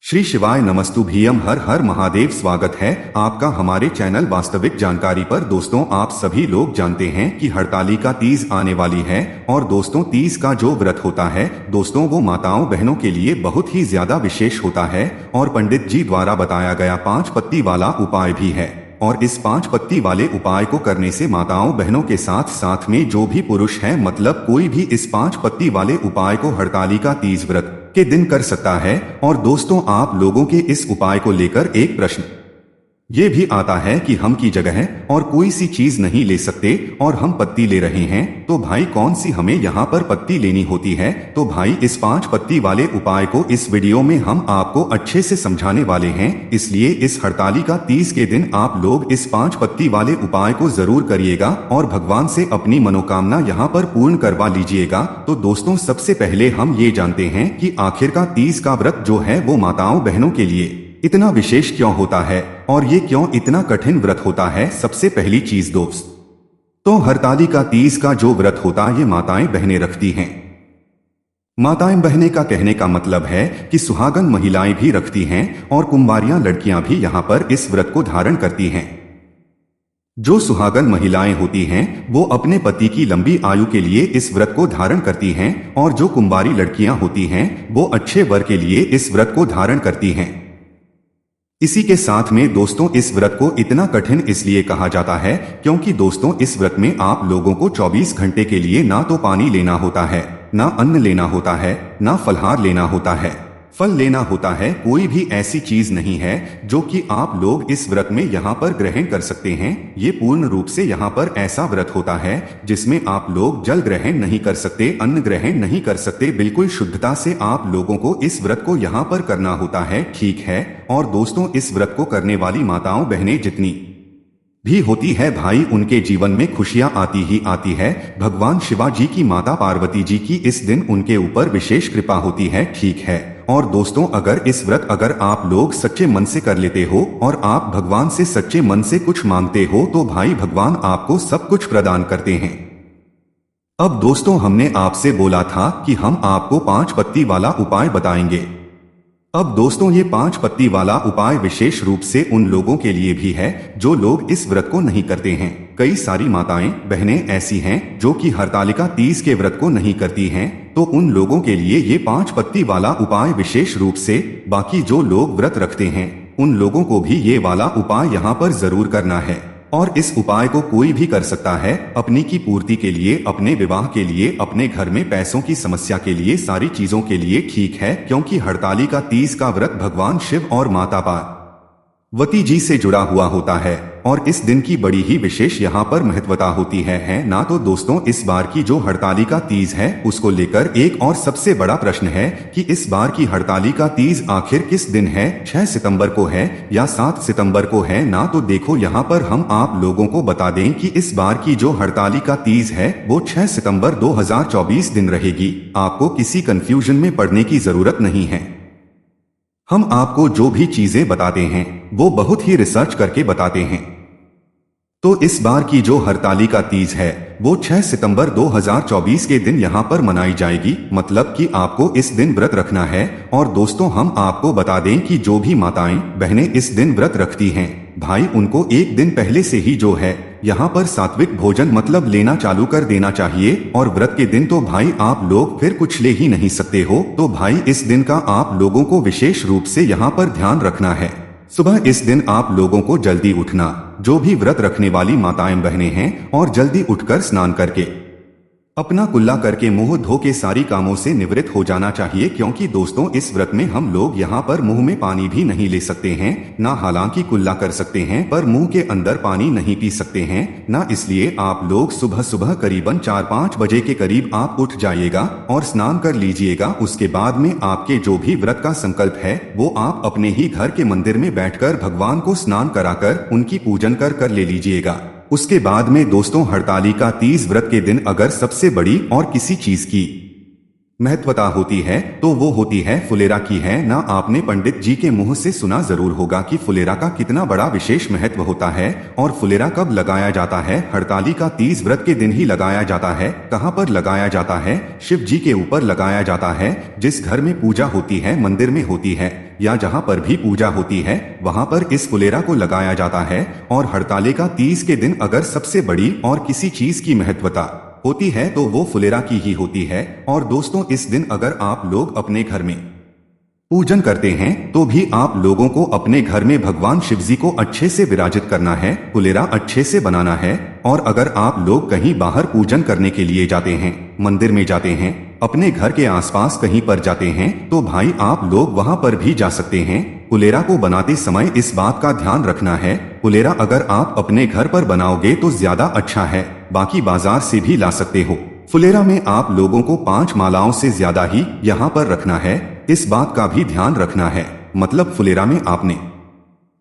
श्री शिवाय नमस्तुभ्यम। हर हर महादेव। स्वागत है आपका हमारे चैनल वास्तविक जानकारी पर। दोस्तों, आप सभी लोग जानते हैं कि हरतालिका तीज आने वाली है और दोस्तों तीज का जो व्रत होता है दोस्तों वो माताओं बहनों के लिए बहुत ही ज्यादा विशेष होता है और पंडित जी द्वारा बताया गया 5 पत्ती वाला उपाय भी है। और इस 5 पत्ती वाले उपाय को करने से माताओं बहनों के साथ साथ में जो भी पुरुष है मतलब कोई भी इस 5 पत्ती वाले उपाय को हरतालिका तीज व्रत के दिन कर सकता है। और दोस्तों, आप लोगों के इस उपाय को लेकर एक प्रश्न ये भी आता है कि हम की जगह और कोई सी चीज नहीं ले सकते और हम पत्ती ले रहे हैं, तो भाई कौन सी हमें यहाँ पर पत्ती लेनी होती है। तो भाई इस 5 पत्ती वाले उपाय को इस वीडियो में हम आपको अच्छे से समझाने वाले हैं, इसलिए इस हरतालिका तीज के दिन आप लोग इस 5 पत्ती वाले उपाय को जरूर करिएगा और भगवान से अपनी मनोकामना यहाँ पर पूर्ण करवा लीजिएगा। तो दोस्तों, सबसे पहले हम ये जानते हैं कि आखिर का तीज का व्रत जो है वो माताओं बहनों के लिए इतना विशेष क्यों होता है और ये क्यों इतना कठिन व्रत होता है। सबसे पहली चीज दोस्त, तो हरतालिका तीज का जो व्रत होता है ये माताएं बहनें रखती हैं। माताएं बहनें का कहने का मतलब है कि सुहागन महिलाएं भी रखती हैं और कुंवारियां लड़कियां भी यहाँ पर इस व्रत को धारण करती हैं। जो सुहागन महिलाएं होती हैं वो अपने पति की लंबी आयु के लिए इस व्रत को धारण करती हैं और जो कुंवारी लड़कियां होती हैं वो अच्छे वर के लिए इस व्रत को धारण करती हैं। इसी के साथ में दोस्तों इस व्रत को इतना कठिन इसलिए कहा जाता है क्योंकि दोस्तों इस व्रत में आप लोगों को 24 घंटे के लिए ना तो पानी लेना होता है, ना अन्न लेना होता है, ना फलहार लेना होता है, फल लेना होता है। कोई भी ऐसी चीज नहीं है जो कि आप लोग इस व्रत में यहाँ पर ग्रहण कर सकते हैं। ये पूर्ण रूप से यहाँ पर ऐसा व्रत होता है जिसमें आप लोग जल ग्रहण नहीं कर सकते, अन्न ग्रहण नहीं कर सकते। बिल्कुल शुद्धता से आप लोगों को इस व्रत को यहाँ पर करना होता है, ठीक है। और दोस्तों इस व्रत को करने वाली माताओं बहनें जितनी भी होती है भाई उनके जीवन में खुशियां आती ही आती है। भगवान शिवा जी की माता पार्वती जी की इस दिन उनके ऊपर विशेष कृपा होती है, ठीक है। और दोस्तों अगर इस व्रत अगर आप लोग सच्चे मन से कर लेते हो और आप भगवान से सच्चे मन से कुछ मांगते हो तो भाई भगवान आपको सब कुछ प्रदान करते हैं। अब दोस्तों हमने आपसे बोला था कि हम आपको 5 पत्ती वाला उपाय बताएंगे। अब दोस्तों ये 5 पत्ती वाला उपाय विशेष रूप से उन लोगों के लिए भी है जो लोग इस व्रत को नहीं करते हैं। कई सारी माताएं बहनें ऐसी हैं जो कि हरतालिका तीज के व्रत को नहीं करती हैं, तो उन लोगों के लिए ये 5 पत्ती वाला उपाय विशेष रूप से। बाकी जो लोग व्रत रखते हैं उन लोगों को भी ये वाला उपाय यहाँ पर जरूर करना है। और इस उपाय को कोई भी कर सकता है अपनी की पूर्ति के लिए, अपने विवाह के लिए, अपने घर में पैसों की समस्या के लिए, सारी चीजों के लिए, ठीक है। क्योंकि हरतालिका तीज का व्रत भगवान शिव और माता पार्वती जी से जुड़ा हुआ होता है और इस दिन की बड़ी ही विशेष यहाँ पर महत्वता होती है ना। तो दोस्तों इस बार की जो हरतालिका तीज है उसको लेकर एक और सबसे बड़ा प्रश्न है कि इस बार की हरतालिका तीज आखिर किस दिन है, 6 सितंबर को है या 7 सितंबर को है ना। तो देखो यहाँ पर हम आप लोगों को बता दें कि इस बार की जो हरतालिका तीज है वो 6 सितंबर 2024 दिन रहेगी। आपको किसी कंफ्यूजन में पड़ने की जरूरत नहीं है। हम आपको जो भी चीजें बताते हैं वो बहुत ही रिसर्च करके बताते हैं। तो इस बार की जो हरतालिका तीज है वो 6 सितंबर 2024 के दिन यहाँ पर मनाई जाएगी, मतलब कि आपको इस दिन व्रत रखना है। और दोस्तों हम आपको बता दें कि जो भी माताएं बहनें इस दिन व्रत रखती हैं भाई उनको एक दिन पहले से ही जो है यहाँ पर सात्विक भोजन मतलब लेना चालू कर देना चाहिए। और व्रत के दिन तो भाई आप लोग फिर कुछ ले ही नहीं सकते हो, तो भाई इस दिन का आप लोगों को विशेष रूप से यहाँ पर ध्यान रखना है। सुबह इस दिन आप लोगों को जल्दी उठना, जो भी व्रत रखने वाली माताएं बहनें हैं, और जल्दी उठकर स्नान करके अपना कुल्ला करके मुंह धो के सारी कामों से निवृत्त हो जाना चाहिए। क्योंकि दोस्तों इस व्रत में हम लोग यहाँ पर मुंह में पानी भी नहीं ले सकते हैं ना, हालांकि कुल्ला कर सकते हैं पर मुंह के अंदर पानी नहीं पी सकते हैं ना। इसलिए आप लोग सुबह सुबह करीबन 4-5 बजे के करीब आप उठ जाइएगा और स्नान कर लीजिएगा। उसके बाद में आपके जो भी व्रत का संकल्प है वो आप अपने ही घर के मंदिर में बैठकर भगवान को स्नान कराकर उनकी पूजन कर ले लीजिएगा। उसके बाद में दोस्तों हरतालिका तीज व्रत के दिन अगर सबसे बड़ी और किसी चीज की महत्वता होती है तो वो होती है फुलेरा की है ना। आपने पंडित जी के मुंह से सुना जरूर होगा कि फुलेरा का कितना बड़ा विशेष महत्व होता है। और फुलेरा कब लगाया जाता है? हड़ताली का तीज व्रत के दिन ही लगाया जाता है। कहाँ पर लगाया जाता है? शिव जी के ऊपर लगाया जाता है। जिस घर में पूजा होती है, मंदिर में होती है या जहाँ पर भी पूजा होती है, वहाँ पर इस फुलेरा को लगाया जाता है। और हड़ताली का तीज के दिन अगर सबसे बड़ी और किसी चीज की महत्वता होती है तो वो फुलेरा की ही होती है। और दोस्तों, इस दिन अगर आप लोग अपने घर में पूजन करते हैं तो भी आप लोगों को अपने घर में भगवान शिव जी को अच्छे से विराजित करना है, फुलेरा अच्छे से बनाना है। और अगर आप लोग कहीं बाहर पूजन करने के लिए जाते हैं, मंदिर में जाते हैं, अपने घर के आसपास कहीं पर जाते हैं, तो भाई आप लोग वहां पर भी जा सकते हैं। फुलेरा को बनाते समय इस बात का ध्यान रखना है, फुलेरा अगर आप अपने घर पर बनाओगे तो ज्यादा अच्छा है, बाकी बाजार से भी ला सकते हो। फुलेरा में आप लोगों को 5 मालाओं से ज्यादा ही यहाँ पर रखना है, इस बात का भी ध्यान रखना है। मतलब फुलेरा में आपने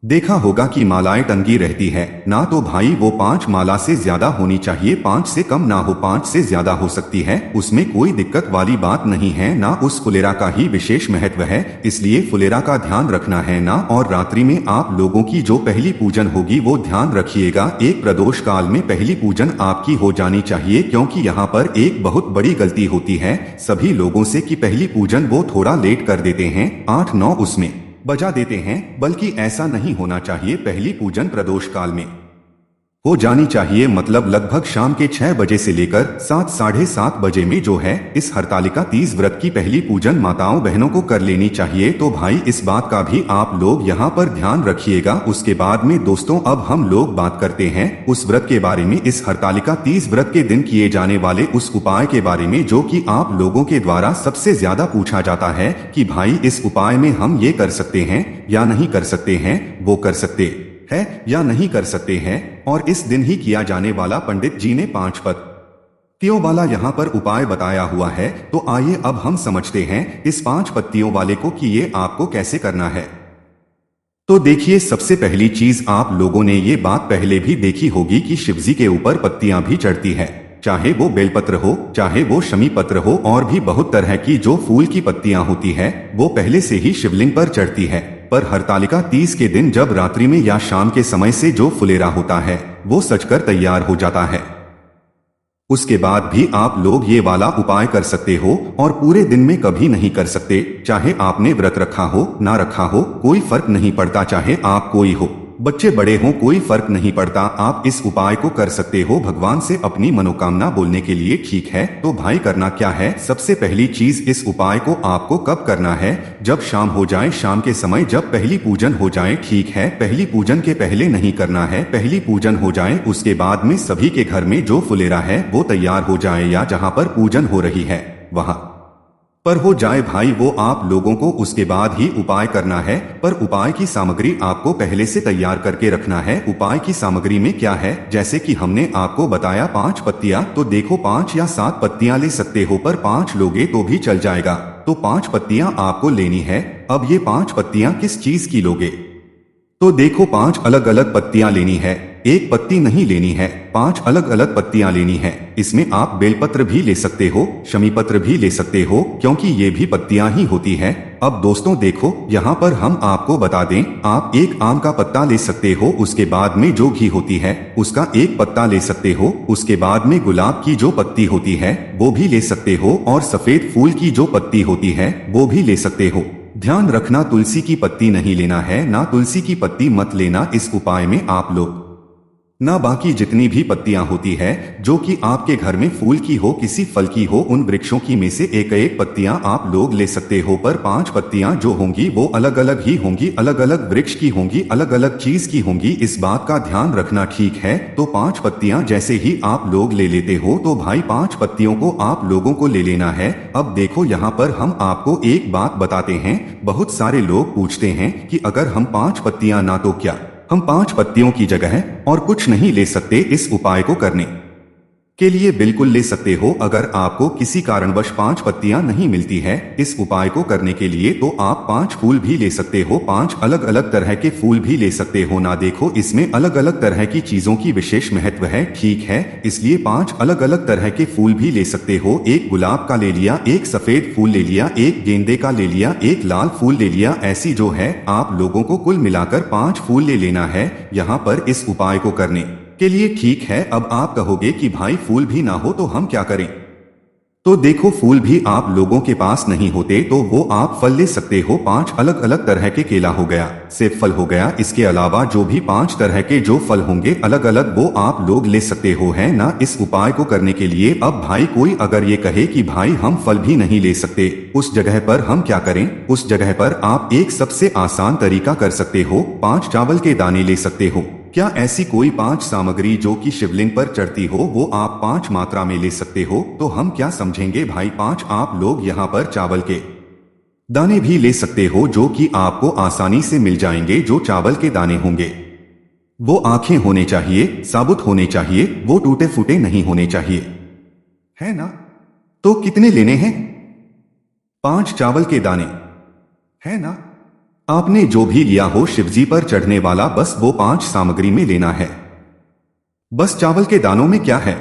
देखा होगा कि मालाएं टंगी रहती है ना, तो भाई वो 5 माला से ज्यादा होनी चाहिए, 5 से कम ना हो, 5 से ज्यादा हो सकती है, उसमें कोई दिक्कत वाली बात नहीं है ना। उस फुलेरा का ही विशेष महत्व है, इसलिए फुलेरा का ध्यान रखना है ना। और रात्रि में आप लोगों की जो पहली पूजन होगी वो ध्यान रखिएगा, एक प्रदोष काल में पहली पूजन आपकी हो जानी चाहिए। क्योंकि यहाँ पर एक बहुत बड़ी गलती होती है सभी लोगों से कि पहली पूजन वो थोड़ा लेट कर देते हैं, 8-9 उसमें बजा देते हैं। बल्कि ऐसा नहीं होना चाहिए, पहली पूजन प्रदोष काल में हो जानी चाहिए। मतलब लगभग शाम के 6 बजे से लेकर 7 साढ़े 7 बजे में जो है इस हरतालिका तीज व्रत की पहली पूजन माताओं बहनों को कर लेनी चाहिए। तो भाई इस बात का भी आप लोग यहाँ पर ध्यान रखिएगा। उसके बाद में दोस्तों अब हम लोग बात करते हैं उस व्रत के बारे में, इस हरतालिका तीज व्रत के दिन किए जाने वाले उस उपाय के बारे में, जो कि आप लोगों के द्वारा सबसे ज्यादा पूछा जाता है कि भाई इस उपाय में हम ये कर सकते हैं या नहीं कर सकते हैं, वो कर सकते है या नहीं कर सकते हैं। और इस दिन ही किया जाने वाला पंडित जी ने 5 पत्तियों वाला यहाँ पर उपाय बताया हुआ है। तो आइए अब हम समझते हैं इस 5 पत्तियों वाले को कि ये आपको कैसे करना है। तो देखिए, सबसे पहली चीज आप लोगों ने ये बात पहले भी देखी होगी कि शिवजी के ऊपर पत्तियां भी चढ़ती है, चाहे वो बेलपत्र हो, चाहे वो शमी पत्र हो, और भी बहुत तरह की जो फूल की पत्तियां होती है वो पहले से ही शिवलिंग पर चढ़ती है। पर हरतालिका तीज के दिन जब रात्रि में या शाम के समय से जो फुलेरा होता है वो सजकर तैयार हो जाता है, उसके बाद भी आप लोग ये वाला उपाय कर सकते हो। और पूरे दिन में कभी नहीं कर सकते, चाहे आपने व्रत रखा हो ना रखा हो, कोई फर्क नहीं पड़ता, चाहे आप कोई हो, बच्चे बड़े हों, कोई फर्क नहीं पड़ता, आप इस उपाय को कर सकते हो भगवान से अपनी मनोकामना बोलने के लिए। ठीक है, तो भाई करना क्या है? सबसे पहली चीज, इस उपाय को आपको कब करना है? जब शाम हो जाए, शाम के समय जब पहली पूजन हो जाए। ठीक है, पहली पूजन के पहले नहीं करना है, पहली पूजन हो जाए उसके बाद में सभी के घर में जो फुलेरा है वो तैयार हो जाए, या जहाँ पर पूजन हो रही है वहाँ पर हो जाए भाई, वो आप लोगों को उसके बाद ही उपाय करना है। पर उपाय की सामग्री आपको पहले से तैयार करके रखना है। उपाय की सामग्री में क्या है, जैसे कि हमने आपको बताया 5 पत्तियां, तो देखो 5 या 7 पत्तियां ले सकते हो, पर 5 लोगे तो भी चल जाएगा। तो 5 पत्तियां आपको लेनी है। अब ये 5 पत्तियां किस चीज की लोगे? तो देखो 5 अलग अलग पत्तियां लेनी है, एक पत्ती नहीं लेनी है, 5 अलग अलग पत्तियां लेनी है। इसमें आप बेलपत्र भी ले सकते हो, शमी पत्र भी ले सकते हो, क्योंकि ये भी पत्तियां ही होती है। अब दोस्तों देखो, यहाँ पर हम आपको बता दें, आप एक आम का पत्ता ले सकते हो, उसके बाद में जो घी होती है उसका एक पत्ता ले सकते हो, उसके बाद में गुलाब की जो पत्ती होती है वो भी ले सकते हो, और सफेद फूल की जो पत्ती होती है वो भी ले सकते हो। ध्यान रखना, तुलसी की पत्ती नहीं लेना है, ना तुलसी की पत्ती मत लेना इस उपाय में आप लोग, ना बाकी जितनी भी पत्तियां होती है जो कि आपके घर में फूल की हो, किसी फल की हो, उन वृक्षों की में से एक एक पत्तियां आप लोग ले सकते हो। पर 5 पत्तियां जो होंगी वो अलग अलग ही होंगी, अलग अलग वृक्ष की होंगी, अलग अलग चीज की होंगी, इस बात का ध्यान रखना। ठीक है, तो 5 पत्तियां जैसे ही आप लोग ले लेते हो तो भाई 5 पत्तियों को आप लोगों को ले लेना है। अब देखो, यहाँ पर हम आपको एक बात बताते हैं, बहुत सारे लोग पूछते हैं कि अगर हम 5 पत्तियां ना, तो क्या हम 5 पत्तियों की जगह और कुछ नहीं ले सकते इस उपाय को करने के लिए बिल्कुल ले सकते हो। अगर आपको किसी कारणवश 5 पत्तियां नहीं मिलती है इस उपाय को करने के लिए तो आप 5 फूल भी ले सकते हो, 5 अलग अलग तरह के फूल भी ले सकते हो ना। देखो इसमें अलग अलग तरह की चीजों की विशेष महत्व है, ठीक है, इसलिए 5 अलग अलग तरह के फूल भी ले सकते हो। एक गुलाब का ले लिया, एक सफेद फूल ले लिया, एक गेंदे का ले लिया, एक लाल फूल ले लिया। ऐसी जो है आप लोगों को कुल मिलाकर 5 फूल ले लेना है यहाँ पर इस उपाय को करने के लिए, ठीक है। अब आप कहोगे कि भाई फूल भी ना हो तो हम क्या करें? तो देखो फूल भी आप लोगों के पास नहीं होते तो वो आप फल ले सकते हो। 5 अलग अलग तरह के केला हो गया, सेब फल हो गया, इसके अलावा जो भी 5 तरह के जो फल होंगे अलग अलग वो आप लोग ले सकते हो, है ना, इस उपाय को करने के लिए। अब भाई कोई अगर ये कहे कि भाई हम फल भी नहीं ले सकते, उस जगह पर हम क्या करें? उस जगह पर आप एक सबसे आसान तरीका कर सकते हो, 5 चावल के दाने ले सकते हो। क्या ऐसी कोई 5 सामग्री जो कि शिवलिंग पर चढ़ती हो वो आप 5 मात्रा में ले सकते हो? तो हम क्या समझेंगे भाई 5 आप लोग यहाँ पर चावल के दाने भी ले सकते हो जो कि आपको आसानी से मिल जाएंगे। जो चावल के दाने होंगे वो आंखें होने चाहिए, साबुत होने चाहिए, वो टूटे फूटे नहीं होने चाहिए, है ना। तो कितने लेने हैं? 5 चावल के दाने, है ना। आपने जो भी लिया हो शिवजी पर चढ़ने वाला बस वो 5 सामग्री में लेना है। बस चावल के दानों में क्या है,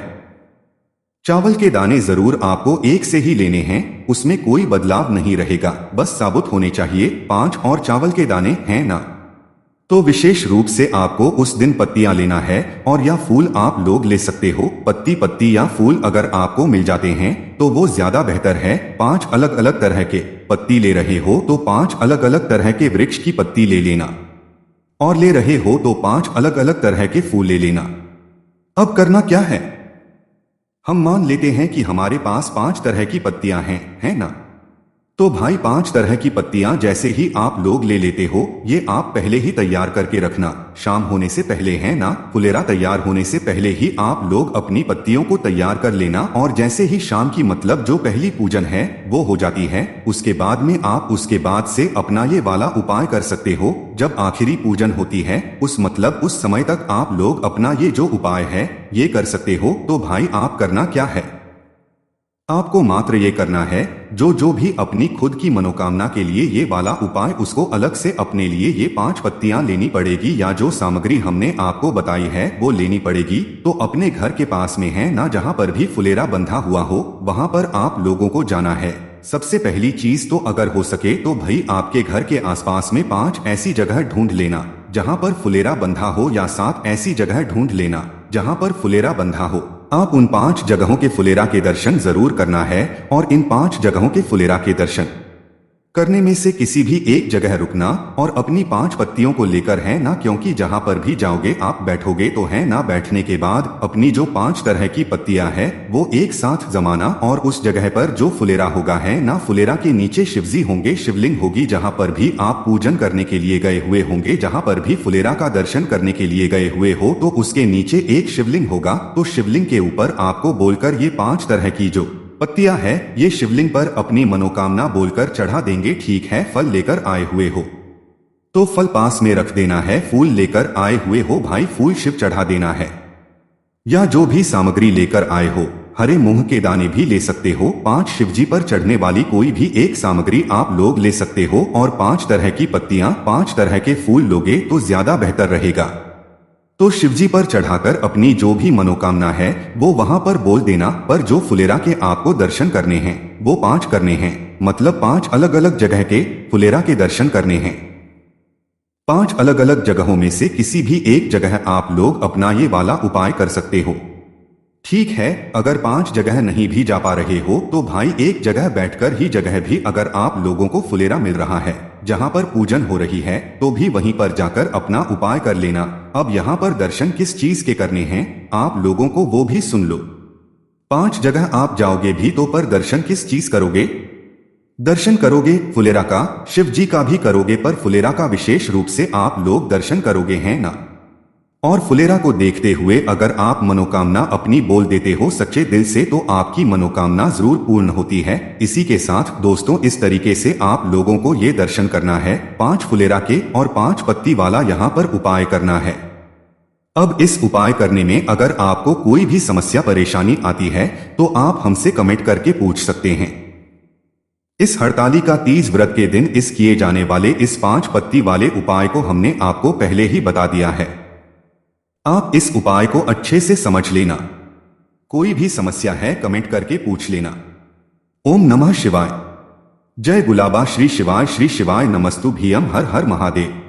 चावल के दाने जरूर आपको एक से ही लेने हैं, उसमें कोई बदलाव नहीं रहेगा, बस साबुत होने चाहिए 5 और चावल के दाने, हैं ना। तो विशेष रूप से आपको उस दिन पत्तियां लेना है और या फूल आप लोग ले सकते हो। पत्ती या फूल अगर आपको मिल जाते हैं तो वो ज्यादा बेहतर है। 5 अलग अलग तरह के पत्ती ले रहे हो तो 5 अलग अलग तरह के वृक्ष की पत्ती ले लेना, और ले रहे हो तो 5 अलग अलग तरह के फूल ले लेना। अब करना क्या है, हम मान लेते हैं कि हमारे पास 5 तरह की पत्तियां हैं, है ना। तो भाई 5 तरह की पत्तियां जैसे ही आप लोग ले लेते हो ये आप पहले ही तैयार करके रखना, शाम होने से पहले, है ना। फुलेरा तैयार होने से पहले ही आप लोग अपनी पत्तियों को तैयार कर लेना, और जैसे ही शाम की मतलब जो पहली पूजन है वो हो जाती है उसके बाद में आप उसके बाद से अपना ये वाला उपाय कर सकते हो। जब आखिरी पूजन होती है उस मतलब उस समय तक आप लोग अपना ये जो उपाय है ये कर सकते हो। तो भाई आप करना क्या है, आपको मात्र ये करना है जो भी अपनी खुद की मनोकामना के लिए ये वाला उपाय उसको अलग से अपने लिए ये 5 पत्तियां लेनी पड़ेगी, या जो सामग्री हमने आपको बताई है वो लेनी पड़ेगी। तो अपने घर के पास में है ना जहां पर भी फुलेरा बंधा हुआ हो वहां पर आप लोगों को जाना है। सबसे पहली चीज तो अगर हो सके तो भाई आपके घर के आसपास में 5 ऐसी जगह ढूंढ लेना जहां पर फुलेरा बंधा हो, या 7 ऐसी जगह ढूंढ लेना जहां पर फुलेरा बंधा हो। आप उन 5 जगहों के फुलेरा के दर्शन जरूर करना है, और इन 5 जगहों के फुलेरा के दर्शन करने में से किसी भी एक जगह रुकना और अपनी 5 पत्तियों को लेकर, है ना, क्योंकि जहां पर भी जाओगे आप बैठोगे तो, है ना, बैठने के बाद अपनी जो 5 तरह की पत्तियां हैं वो एक साथ जमाना, और उस जगह पर जो फुलेरा होगा, है ना, फुलेरा के नीचे शिवजी होंगे, शिवलिंग होगी, जहां पर भी आप पूजन करने के लिए गए हुए होंगे, जहां पर भी फुलेरा का दर्शन करने के लिए गए हुए हो तो उसके नीचे एक शिवलिंग होगा। तो शिवलिंग के ऊपर आपको बोलकर ये 5 तरह की जो पत्तियां है ये शिवलिंग पर अपनी मनोकामना बोलकर चढ़ा देंगे, ठीक है। फल लेकर आए हुए हो तो फल पास में रख देना है, फूल लेकर आए हुए हो भाई फूल शिव चढ़ा देना है, या जो भी सामग्री लेकर आए हो, हरे मूंग के दाने भी ले सकते हो। 5 शिवजी पर चढ़ने वाली कोई भी एक सामग्री आप लोग ले सकते हो, और 5 तरह की पत्तियां, 5 तरह के फूल लोगे तो ज्यादा बेहतर रहेगा। तो शिवजी पर चढ़ाकर अपनी जो भी मनोकामना है वो वहां पर बोल देना, पर जो फुलेरा के आपको दर्शन करने हैं वो 5 करने हैं, मतलब 5 अलग अलग जगह के फुलेरा के दर्शन करने हैं। 5 अलग अलग जगहों में से किसी भी एक जगह आप लोग अपना ये वाला उपाय कर सकते हो, ठीक है। अगर 5 जगह नहीं भी जा पा रहे हो तो भाई एक जगह बैठकर ही जगह भी अगर आप लोगों को फुलेरा मिल रहा है जहां पर पूजन हो रही है तो भी वहीं पर जाकर अपना उपाय कर लेना। अब यहाँ पर दर्शन किस चीज के करने हैं आप लोगों को वो भी सुन लो। 5 जगह आप जाओगे भी तो पर दर्शन किस चीज करोगे, दर्शन करोगे फुलेरा का, शिव जी का भी करोगे, पर फुलेरा का विशेष रूप से आप लोग दर्शन करोगे, हैं ना। और फुलेरा को देखते हुए अगर आप मनोकामना अपनी बोल देते हो सच्चे दिल से तो आपकी मनोकामना जरूर पूर्ण होती है। इसी के साथ दोस्तों इस तरीके से आप लोगों को ये दर्शन करना है, 5 फुलेरा के और 5 पत्ती वाला यहाँ पर उपाय करना है। अब इस उपाय करने में अगर आपको कोई भी समस्या परेशानी आती है तो आप हमसे कमेंट करके पूछ सकते हैं। इस हरतालिका तीज व्रत के दिन इस किए जाने वाले इस 5 पत्ती वाले उपाय को हमने आपको पहले ही बता दिया है। आप इस उपाय को अच्छे से समझ लेना। कोई भी समस्या है कमेंट करके पूछ लेना। ओम नमः शिवाय। जय गुलाबा श्री शिवाय नमस्तु भीयम हर हर महादेव।